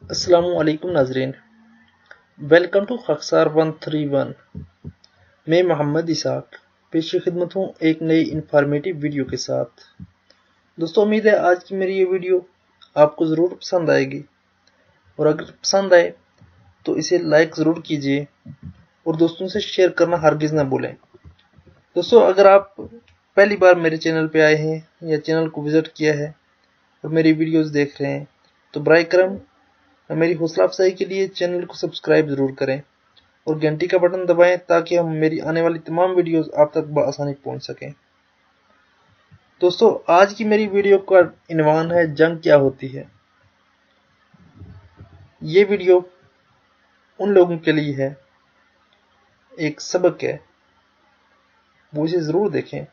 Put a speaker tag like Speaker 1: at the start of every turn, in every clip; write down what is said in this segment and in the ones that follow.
Speaker 1: السلام علیکم ناظرین، ویلکم ٹو خاکسار 131۔ میں محمد اسحاق پیش خدمت ہوں ایک نئی انفارمیٹو ویڈیو کے ساتھ۔ دوستو، امید ہے آج کی میری یہ ویڈیو آپ کو ضرور پسند آئے گی، اور اگر پسند آئے تو اسے لائک ضرور کیجیے اور دوستوں سے شیئر کرنا ہرگز نہ بھولیں۔ دوستو، اگر آپ پہلی بار میرے چینل پہ آئے ہیں یا چینل کو وزٹ کیا ہے اور میری ویڈیوز دیکھ رہے ہیں تو برائے کرم میری حوصلہ افزائی کے لیے چینل کو سبسکرائب ضرور کریں اور گھنٹی کا بٹن دبائیں تاکہ میری آنے والی تمام ویڈیوز آپ تک بآسانی پہنچ سکیں۔ دوستو، آج کی میری ویڈیو کا عنوان ہے جنگ کیا ہوتی ہے۔ یہ ویڈیو ان لوگوں کے لیے ہے، ایک سبق ہے، وہ اسے ضرور دیکھیں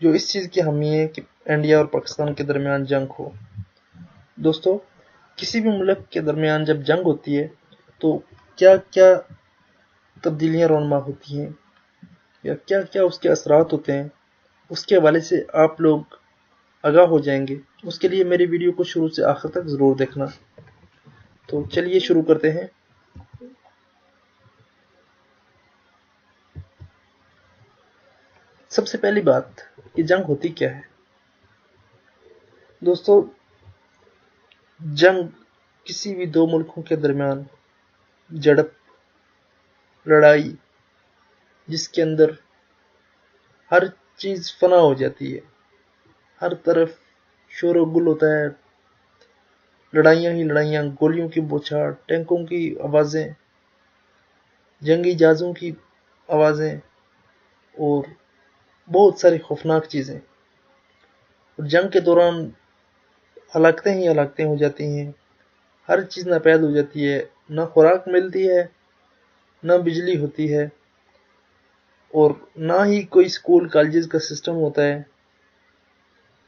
Speaker 1: جو اس چیز کی حامی ہے کہ انڈیا اور پاکستان کے درمیان جنگ ہو۔ دوستو، کسی بھی ملک کے درمیان جب جنگ ہوتی ہے تو کیا کیا تبدیلیاں رونما ہوتی ہیں یا کیا کیا اس کے اثرات ہوتے ہیں، اس کے حوالے سے آپ لوگ آگاہ ہو جائیں گے۔ اس کے لیے میری ویڈیو کو شروع سے آخر تک ضرور دیکھنا۔ تو چلیے شروع کرتے ہیں۔ سب سے پہلی بات، یہ جنگ ہوتی کیا ہے؟ دوستو، جنگ کسی بھی دو ملکوں کے درمیان جھڑپ، لڑائی، جس کے اندر ہر چیز فنا ہو جاتی ہے، ہر طرف شور و گل ہوتا ہے، لڑائیاں ہی لڑائیاں، گولیوں کی بوچھاڑ، ٹینکوں کی آوازیں، جنگی جہازوں کی آوازیں اور بہت ساری خوفناک چیزیں۔ اور جنگ کے دوران ہلاکتیں ہی ہلاکتیں ہو جاتی ہیں، ہر چیز ناپید ہو جاتی ہے، نہ خوراک ملتی ہے، نہ بجلی ہوتی ہے، اور نہ ہی کوئی سکول کالجز کا سسٹم ہوتا ہے،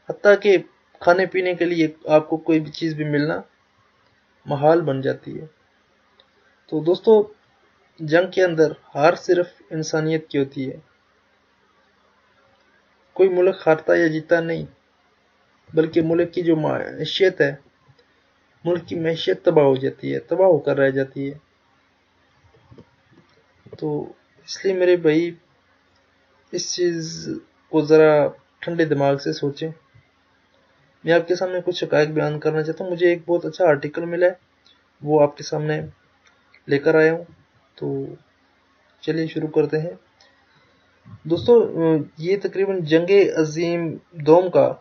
Speaker 1: حتیٰ کہ کھانے پینے کے لیے آپ کو کوئی بھی چیز بھی ملنا محال بن جاتی ہے۔ تو دوستو، جنگ کے اندر ہار صرف انسانیت کی ہوتی ہے، کوئی ملک ہارتا یا جیتا نہیں، بلکہ ملک کی جو معیشت ہے، ملک کی معیشت تباہ ہو جاتی ہے، تباہ ہو کر رہ جاتی ہے۔ تو اس لیے میرے بھائی، اس چیز کو ذرا ٹھنڈے دماغ سے سوچیں۔ میں آپ کے سامنے کچھ حقائق بیان کرنا چاہتا ہوں۔ مجھے ایک بہت اچھا آرٹیکل ملا ہے، وہ آپ کے سامنے لے کر آیا ہوں۔ تو چلیے شروع کرتے ہیں۔ دوستو، یہ تقریباً جنگ عظیم دوم کا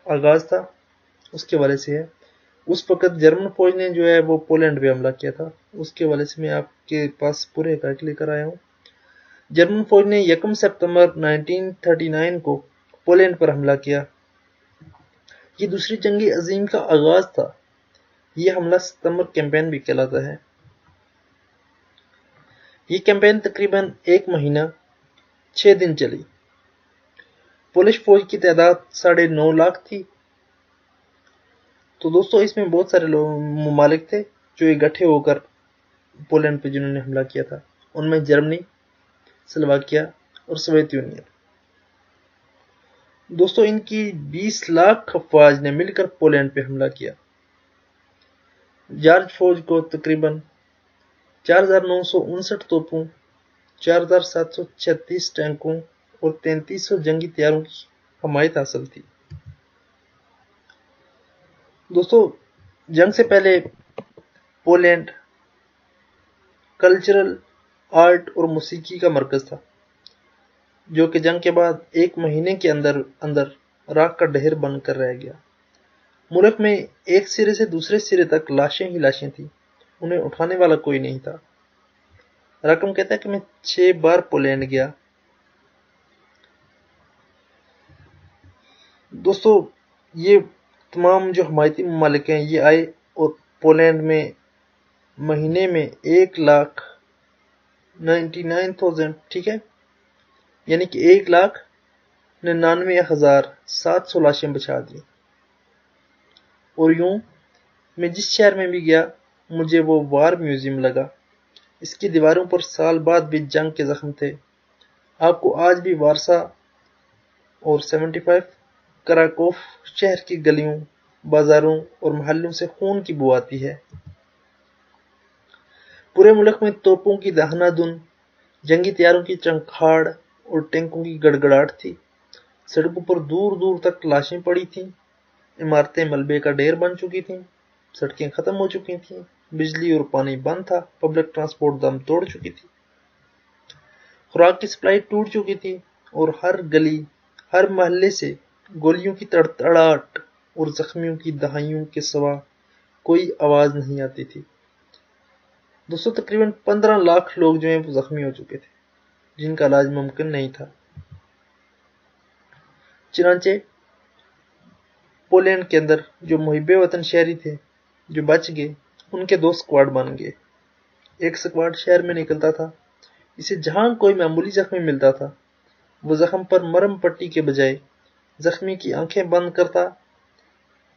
Speaker 1: آغاز تھا، اس کے حوالے سے ہے۔ اس وقت جرمن فوج نے جو ہے وہ پولینڈ پہ حملہ کیا تھا، اس کے حوالے سے میں آپ کے پاس پورے حقائق لے کر آیا ہوں۔ جرمن فوج نے 1 ستمبر 1939 کو پولینڈ پر حملہ کیا۔ یہ دوسری جنگ عظیم کا آغاز تھا۔ یہ حملہ ستمبر کیمپین بھی کہلاتا ہے۔ یہ کیمپین تقریباً 1 مہینہ 6 دن چلی۔ پولش فوج کی تعداد 9.5 لاکھ تھی۔ تو دوستو، اس میں بہت سارے ممالک تھے جو اکٹھے ہو کر پولینڈ پہ جنہوں نے حملہ کیا تھا، ان میں جرمنی، سلوواکیہ اور سوویت یونین۔ دوستو، ان کی 20 لاکھ افواج نے مل کر پولینڈ پہ حملہ کیا۔ جارج فوج کو تقریباً 4959 توپوں، 4736 ٹینکوں اور 3300 جنگی طیاروں کی حمایت حاصل تھی۔ دوستو، جنگ سے پہلے پولینڈ کلچرل، آرٹ اور موسیقی کا مرکز تھا، جو کہ جنگ کے بعد 1 مہینے کے اندر راکھ کا ڈھیر بن کر رہ گیا۔ ملک میں ایک سرے سے دوسرے سرے تک لاشیں ہی لاشیں تھیں، انہیں اٹھانے والا کوئی نہیں تھا۔ رقم کہتا ہے کہ میں 6 بار پولینڈ گیا۔ دوستو، یہ تمام جو حمایتی ممالک ہیں یہ آئے اور پولینڈ میں مہینے میں 1,99,000، ٹھیک ہے، یعنی کہ 1,99,700 لاشیں بچا دی۔ اور یوں میں جس شہر میں بھی گیا مجھے وہ وار میوزیم لگا۔ اس کی دیواروں پر سال بعد بھی جنگ کے زخم تھے۔ آپ کو آج بھی وارسا اور 75 کراکوف شہر کی گلیوں، بازاروں اور محلوں سے خون کی بو آتی ہے۔ پورے ملک میں توپوں کی دہنا دھن، جنگی طیاروں کی چنکھاڑ اور ٹینکوں کی گڑگڑاہٹ تھی۔ سڑکوں پر دور دور تک لاشیں پڑی تھیں، عمارتیں ملبے کا ڈھیر بن چکی تھیں، سڑکیں ختم ہو چکی تھیں، بجلی اور پانی بند تھا، پبلک ٹرانسپورٹ دم توڑ چکی تھی، خوراک کی سپلائی ٹوٹ چکی تھی، اور ہر گلی، ہر محلے سے گولیوں کی تڑتڑاہٹ اور زخمیوں کی دہائیوں کے سوا کوئی آواز نہیں آتی تھی۔ دوستو، تقریباً 15 لاکھ لوگ جو ہیں وہ زخمی ہو چکے تھے، جن کا علاج ممکن نہیں تھا۔ چنانچہ پولینڈ کے اندر جو محب وطن شہری تھے، جو بچ گئے، ان کے 2 سکواڈ بن گئے۔ ایک سکواڈ شہر میں نکلتا تھا، اسے جہاں کوئی معمولی زخمی ملتا تھا، وہ زخم پر مرہم پٹی کے بجائے زخمی کی آنکھیں بند کرتا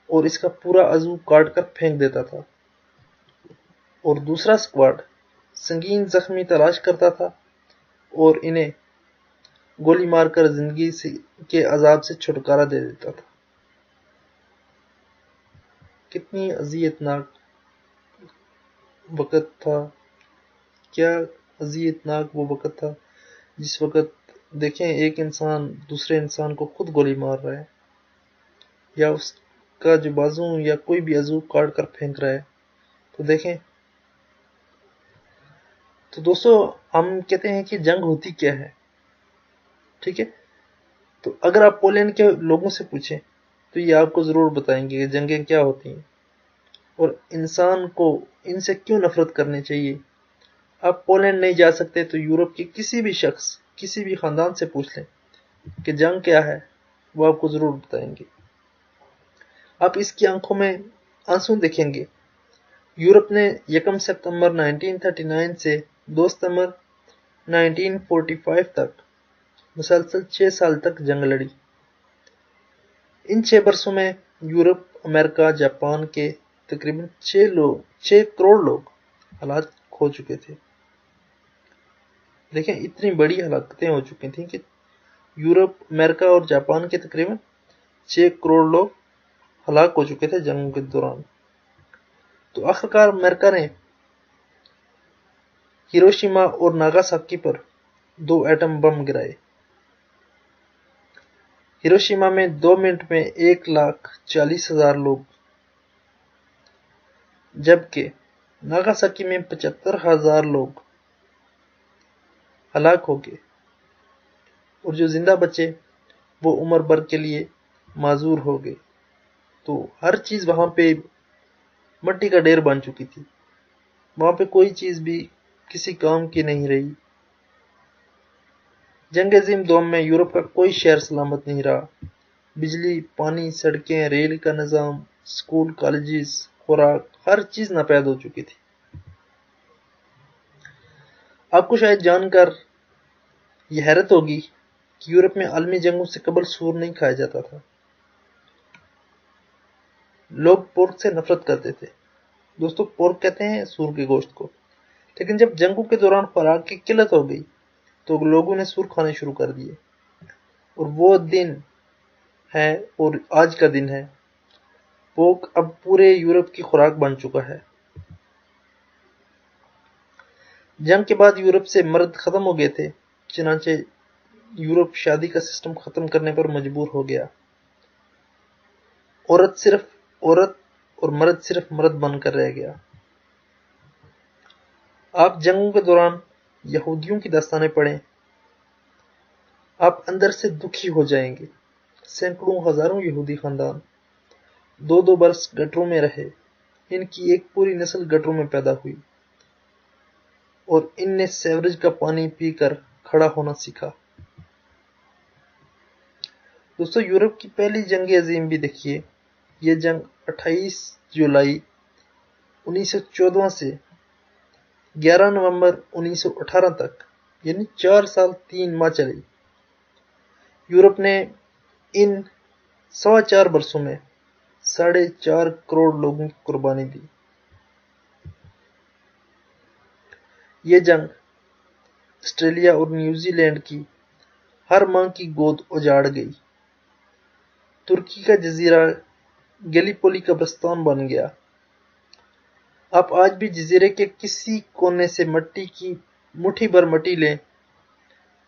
Speaker 1: اور اس کا پورا عضو کاٹ کر پھینک دیتا تھا، اور دوسرا سکواڈ سنگین زخمی تلاش کرتا تھا اور انہیں گولی مار کر زندگی کے عذاب سے چھٹکارا دے دیتا تھا۔ کتنی اذیتناک وقت تھا، کیا اذیتناک وہ وقت تھا جس وقت دیکھیں ایک انسان دوسرے انسان کو خود گولی مار رہا ہے، یا اس کا جو بازو یا کوئی بھی عضو کاٹ کر پھینک رہا ہے۔ تو دیکھیں، تو دوستو، ہم کہتے ہیں کہ جنگ ہوتی کیا ہے، ٹھیک ہے؟ تو اگر آپ پولینڈ کے لوگوں سے پوچھیں تو یہ آپ کو ضرور بتائیں گے کہ جنگیں کیا ہوتی ہیں اور انسان کو ان سے کیوں نفرت کرنی چاہیے۔ آپ پولینڈ نہیں جا سکتے تو یورپ کے کسی بھی شخص، کسی بھی خاندان سے پوچھ لیں کہ جنگ کیا ہے، وہ آپ کو ضرور بتائیں گے۔ آپ اس کی آنکھوں میں آنسو دیکھیں گے۔ یورپ نے 1 ستمبر 1939 سے 2 ستمبر 1945 تک مسلسل 6 سال تک جنگ لڑی۔ ان 6 برسوں میں یورپ، امریکہ، جاپان کے تقریباً 6 کروڑ لوگ ہلاک ہو چکے تھے۔ دیکھیں، اتنی بڑی ہلاکتیں ہو چکی تھیں کہ یورپ، امریکہ اور جاپان کے تقریباً 6 کروڑ لوگ ہلاک ہو چکے تھے جنگوں کے دوران۔ تو آخرکار امریکہ نے ہیروشیما اور ناگاساکی پر 2 ایٹم بم گرائے۔ ہیروشیما میں 2 منٹ میں 1,40,000 لوگ، جبکہ ناگاساکی میں 75,000 لوگ ہلاک ہو گئے، اور جو زندہ بچے وہ عمر بھر کے لیے معذور ہو گئے۔ تو ہر چیز وہاں پہ مٹی کا ڈھیر بن چکی تھی، وہاں پہ کوئی چیز بھی کسی کام کی نہیں رہی۔ جنگ عظیم دوم میں یورپ کا کوئی شہر سلامت نہیں رہا۔ بجلی، پانی، سڑکیں، ریل کا نظام، سکول، کالجز، خوراک، ہر چیز ناپید ہو چکی تھی۔ آپ کو شاید جان کر یہ حیرت ہوگی کہ یورپ میں عالمی جنگوں سے قبل سور نہیں کھایا جاتا تھا۔ لوگ پورک سے نفرت کرتے تھے۔ دوستو، پورک کہتے ہیں سور کے گوشت کو، لیکن جب جنگوں کے دوران خوراک کی قلت ہو گئی تو لوگوں نے سور کھانے شروع کر دیے، اور وہ دن ہے اور آج کا دن ہے، پورک اب پورے یورپ کی خوراک بن چکا ہے۔ جنگ کے بعد یورپ سے مرد ختم ہو گئے تھے، چنانچہ یورپ شادی کا سسٹم ختم کرنے پر مجبور ہو گیا۔ عورت صرف عورت اور مرد صرف مرد بن کر رہ گیا۔ آپ جنگوں کے دوران یہودیوں کی داستانیں پڑھیں، آپ اندر سے دکھی ہو جائیں گے۔ سینکڑوں ہزاروں یہودی خاندان 2 برس گٹروں میں رہے، ان کی ایک پوری نسل گٹروں میں پیدا ہوئی، اور ان نے سیوریج کا پانی پی کر کھڑا ہونا سیکھا۔ دوستو، یورپ کی پہلی جنگ عظیم بھی دیکھیے۔ یہ جنگ 28 جولائی 1914 سے 11 نومبر 1918 تک، یعنی 4 سال 3 ماہ چلی۔ یورپ نے ان 4.25 برسوں میں 4.5 کروڑ لوگوں کی قربانی دی۔ یہ جنگ آسٹریلیا اور نیوزی لینڈ کی ہر ماں کی گود اجاڑ گئی۔ ترکی کا جزیرہ گیلیپولی قبرستان بن گیا۔ آپ آج بھی جزیرے کے کسی کونے سے مٹی کی مٹھی بھر مٹی لیں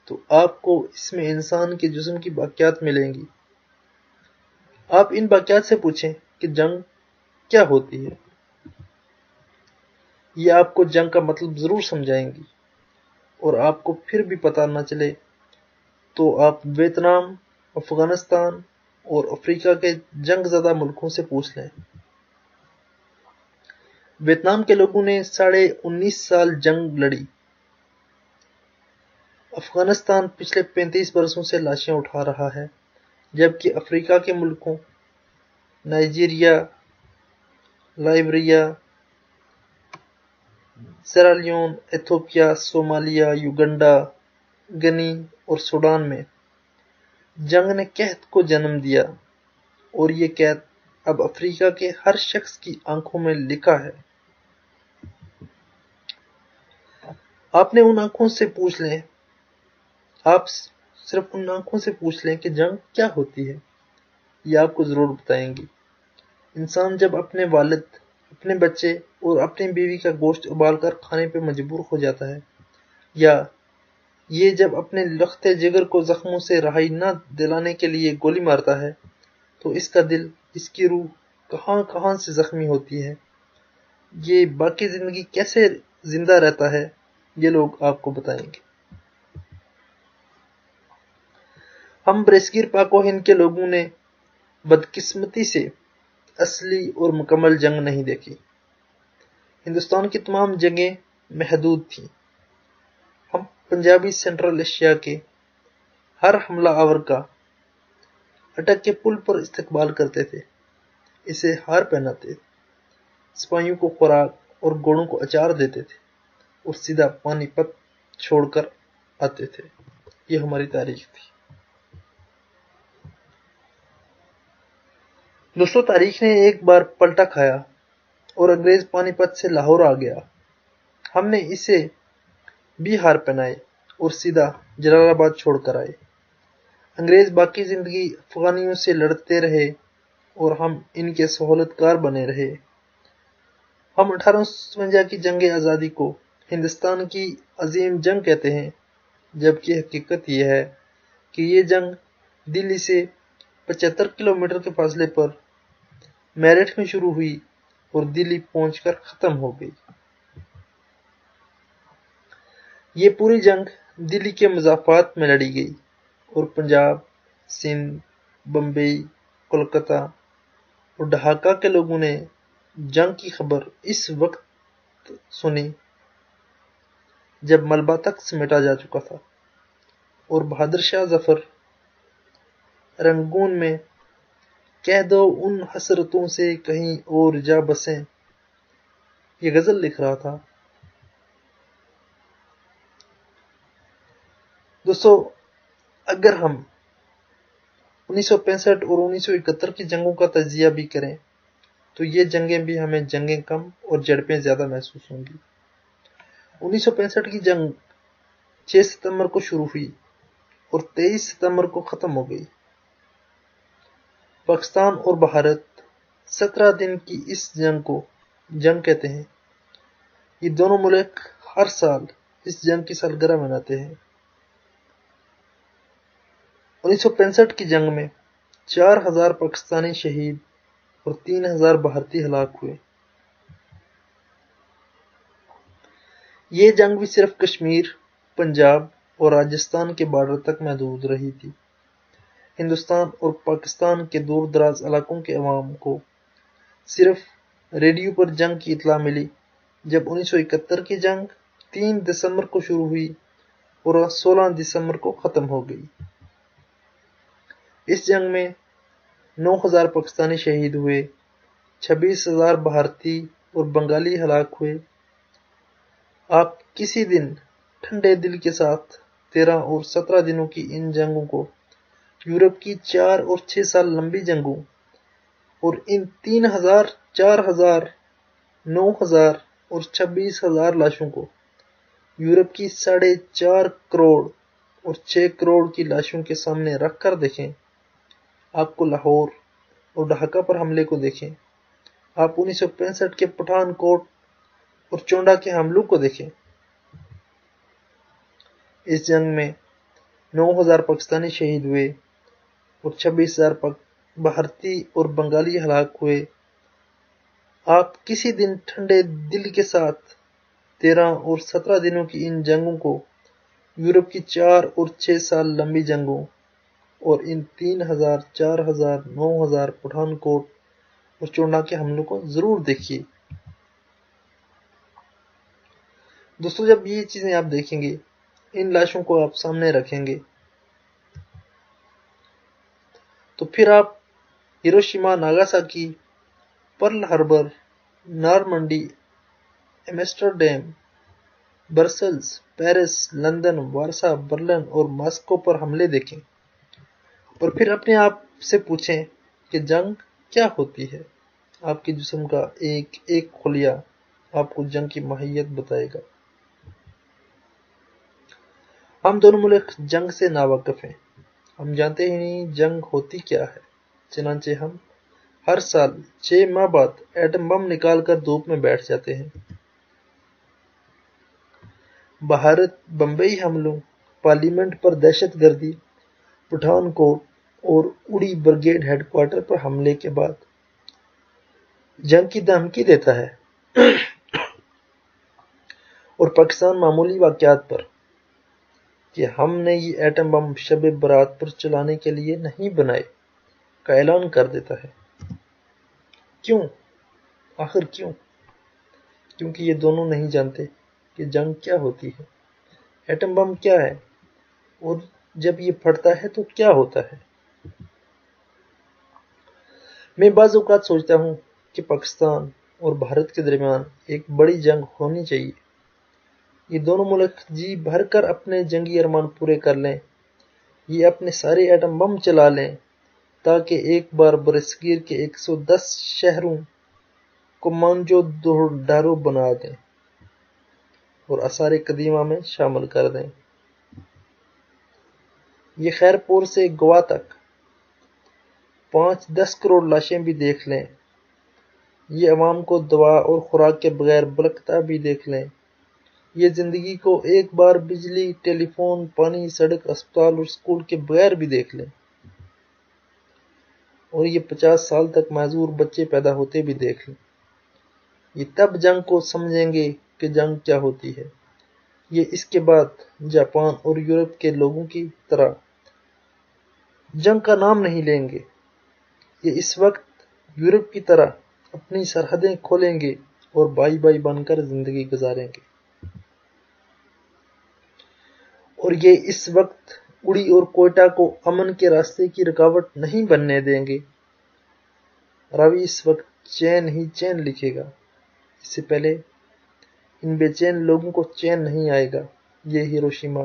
Speaker 1: تو آپ کو اس میں انسان کے جسم کی باقیات ملیں گی۔ آپ ان باقیات سے پوچھیں کہ جنگ کیا ہوتی ہے، یہ آپ کو جنگ کا مطلب ضرور سمجھائیں گی، اور آپ کو پھر بھی پتہ نہ چلے تو آپ ویتنام، افغانستان اور افریقہ کے جنگ زدہ ملکوں سے پوچھ لیں۔ ویتنام کے لوگوں نے 19.5 سال جنگ لڑی۔ افغانستان پچھلے 35 برسوں سے لاشیں اٹھا رہا ہے، جبکہ افریقہ کے ملکوں Nigeria, Liberia, Sierra Leone, Ethiopia, Somalia, Uganda, گنی اور سوڈان میں جنگ نے قحط کو جنم دیا، اور یہ قحط اب افریقہ کے ہر شخص کی آنکھوں میں لکھا ہے۔ آپ نے ان آنکھوں سے پوچھ لیں آپ صرف ان آنکھوں سے پوچھ لیں کہ جنگ کیا ہوتی ہے، یہ آپ کو ضرور بتائیں گی۔ انسان جب اپنے والد، اپنے بچے اور اپنی بیوی کا گوشت ابال کر کھانے پہ مجبور ہو جاتا ہے، یا یہ جب اپنے لختے جگر کو زخموں سے رہائی نہ دلانے کے لیے گولی مارتا ہے، تو اس کا دل، اس کی روح کہاں کہاں سے زخمی ہوتی ہے۔ یہ باقی زندگی کیسے زندہ رہتا ہے، یہ لوگ آپ کو بتائیں گے۔ ہم برصغیر پاک و ہند کے لوگوں نے بدقسمتی سے اصلی اور مکمل جنگ نہیں دیکھی۔ ہندوستان کی تمام جنگیں محدود تھیں۔ ہم پنجابی سینٹرل ایشیا کے ہر حملہ آور کا اٹک کے پل پر استقبال کرتے تھے، اسے ہار پہناتے، سپاہیوں کو خوراک اور گھوڑوں کو اچار دیتے تھے، اور سیدھا پانی پت چھوڑ کر آتے تھے۔ یہ ہماری تاریخ تھی۔ دوستو، تاریخ نے ایک بار پلٹا کھایا اور انگریز پانی پت سے لاہور آ گیا۔ ہم نے اسے بھی ہار پہنائے اور سیدھا جلال آباد چھوڑ کر آئے۔ انگریز باقی زندگی افغانیوں سے لڑتے رہے اور ہم ان کے سہولت کار بنے رہے۔ ہم 1857 کی جنگ آزادی کو ہندوستان کی عظیم جنگ کہتے ہیں، جبکہ حقیقت یہ ہے کہ یہ جنگ دلی سے 75 کلومیٹر کے فاصلے پر میرٹھ میں شروع ہوئی اور دلی پہنچ کر ختم ہو گئی۔ یہ پوری جنگ دلی کے مضافات میں لڑی گئی، اور پنجاب، سندھ، بمبئی، کولکتہ اور ڈھاکہ کے لوگوں نے جنگ کی خبر اس وقت سنی جب ملبہ تک سمیٹا جا چکا تھا، اور بہادر شاہ ظفر رنگون میں کہہ دو ان حسرتوں سے کہیں اور جا بسیں یہ غزل لکھ رہا تھا۔ دوستو، اگر ہم 1965 اور 1971 کی جنگوں کا تجزیہ بھی کریں تو یہ جنگیں بھی ہمیں جنگیں کم اور جھڑپیں زیادہ محسوس ہوں گی۔ 1965 کی جنگ 6 ستمبر کو شروع ہوئی اور 23 ستمبر کو ختم ہو گئی۔ پاکستان اور بھارت 17 دن کی اس جنگ کو جنگ کہتے ہیں۔ یہ دونوں ملک ہر سال اس جنگ کی سالگرہ مناتے ہیں۔ 1965 کی جنگ میں 4000 پاکستانی شہید اور 3000 بھارتی ہلاک ہوئے۔ یہ جنگ بھی صرف کشمیر، پنجاب اور راجستھان کے بارڈر تک محدود رہی تھی۔ ہندوستان اور پاکستان کے دور دراز علاقوں کے عوام کو صرف ریڈیو پر جنگ کی اطلاع ملی جب 1971 کی جنگ 3 دسمبر کو شروع ہوئی اور 16 دسمبر کو ختم ہو گئی۔ اس جنگ میں 9000 پاکستانی شہید ہوئے، 26000 بھارتی اور بنگالی ہلاک ہوئے۔ آپ کسی دن ٹھنڈے دل کے ساتھ 13 اور 17 دنوں کی ان جنگوں کو یورپ کی 4 اور 6 سال لمبی جنگوں اور ان 3000، 4000، 9000 اور 26000 لاشوں کو یورپ کی 4.5 کروڑ اور 6 کروڑ کی لاشوں کے سامنے رکھ کر دیکھیں۔ آپ کو لاہور اور ڈھاکہ پر حملے کو دیکھیں۔ آپ 1965 کے پٹھان کوٹ اور چونڈا کے حملوں کو دیکھیں۔ اس جنگ میں 9,000 پاکستانی شہید ہوئے اور 26,000 بھارتی اور بنگالی ہلاک ہوئے۔ آپ کسی دن ٹھنڈے دل کے ساتھ 13 اور 17 دنوں کی ان جنگوں کو، یورپ کی 4 اور 6 سال لمبی جنگوں، اور ان 3,000، 4,000، 9,000 پٹھان کوٹ اور چونڈا کے حملوں کو ضرور دیکھیے۔ دوستو، جب یہ چیزیں آپ دیکھیں گے، ان لاشوں کو آپ سامنے رکھیں گے، تو پھر آپ Hiroshima, Nagasaki, Pearl Harbor, Normandy, Amsterdam, Brussels, Paris, London, Warsaw, Berlin اور ماسکو پر حملے دیکھیں، اور پھر اپنے آپ سے پوچھیں کہ جنگ کیا ہوتی ہے۔ آپ کے جسم کا ایک ایک خلیہ آپ کو جنگ کی ماہیت بتائے گا۔ ہم دونوں ملک جنگ سے ناواقف ہیں، ہم جانتے ہی نہیں جنگ ہوتی کیا ہے، چنانچہ ہم ہر سال 6 ماہ بعد ایٹم بم نکال کر دھوپ میں بیٹھ جاتے ہیں۔ بھارت بمبئی حملوں، پارلیمنٹ پر دہشت گردی، پٹھان کوٹ اور اڑی بریگیڈ ہیڈ کوارٹر پر حملے کے بعد جنگ کی دھمکی دیتا ہے، اور پاکستان معمولی واقعات پر کہ ہم نے یہ ایٹم بم شب برات پر چلانے کے لیے نہیں بنائے کا اعلان کر دیتا ہے۔ کیوں؟ آخر کیوں؟ کیونکہ یہ دونوں نہیں جانتے کہ جنگ کیا ہوتی ہے، ایٹم بم کیا ہے، اور جب یہ پھٹتا ہے تو کیا ہوتا ہے۔ میں بعض اوقات سوچتا ہوں کہ پاکستان اور بھارت کے درمیان ایک بڑی جنگ ہونی چاہیے۔ یہ دونوں ملک جی بھر کر اپنے جنگی ارمان پورے کر لیں، یہ اپنے سارے ایٹم بم چلا لیں، تاکہ ایک بار برصغیر کے 110 شہروں کو مانجو ڈارو بنا دیں اور آثار قدیمہ میں شامل کر دیں۔ یہ خیر پور سے گوا تک 5-10 کروڑ لاشیں بھی دیکھ لیں، یہ عوام کو دوا اور خوراک کے بغیر بلکتا بھی دیکھ لیں، یہ زندگی کو ایک بار بجلی، ٹیلی فون، پانی، سڑک، اسپتال اور سکول کے بغیر بھی دیکھ لیں، اور یہ 50 سال تک معذور بچے پیدا ہوتے بھی دیکھ لیں۔ یہ تب جنگ کو سمجھیں گے کہ جنگ کیا ہوتی ہے۔ یہ اس کے بعد جاپان اور یورپ کے لوگوں کی طرح جنگ کا نام نہیں لیں گے، یہ اس وقت یورپ کی طرح اپنی سرحدیں کھولیں گے اور بھائی بھائی بن کر زندگی گزاریں گے، اور یہ اس وقت اڑی اور کوئٹہ کو امن کے راستے کی رکاوٹ نہیں بننے دیں گے۔ راوی اس وقت چین ہی چین لکھے گا، اس سے پہلے ان بے چین لوگوں کو چین نہیں آئے گا۔ یہ ہیروشیما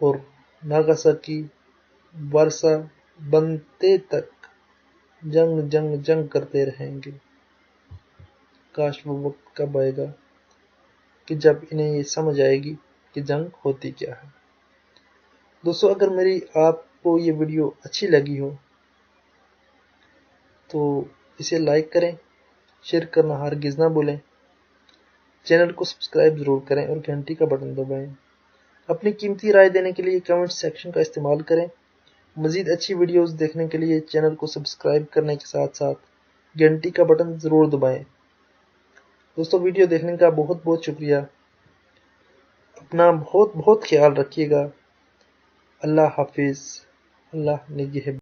Speaker 1: اور ناگاساکی، وارسا بنتے تک جنگ جنگ جنگ کرتے رہیں گے۔ کاش وہ وقت کب آئے گا کہ جب انہیں یہ سمجھ آئے گی کہ جنگ ہوتی کیا ہے۔ دوستو، اگر میری آپ کو یہ ویڈیو اچھی لگی ہو تو اسے لائک کریں، شیئر کرنا ہرگز نہ بھولیں، چینل کو سبسکرائب ضرور کریں اور گھنٹی کا بٹن دبائیں۔ اپنی قیمتی رائے دینے کے لیے کمنٹ سیکشن کا استعمال کریں۔ مزید اچھی ویڈیوز دیکھنے کے لیے چینل کو سبسکرائب کرنے کے ساتھ ساتھ گھنٹی کا بٹن ضرور دبائیں۔ دوستو، ویڈیو دیکھنے کا بہت بہت شکریہ۔ اپنا بہت بہت خیال رکھیے گا۔ اللہ حافظ۔ اللہ نگہبان۔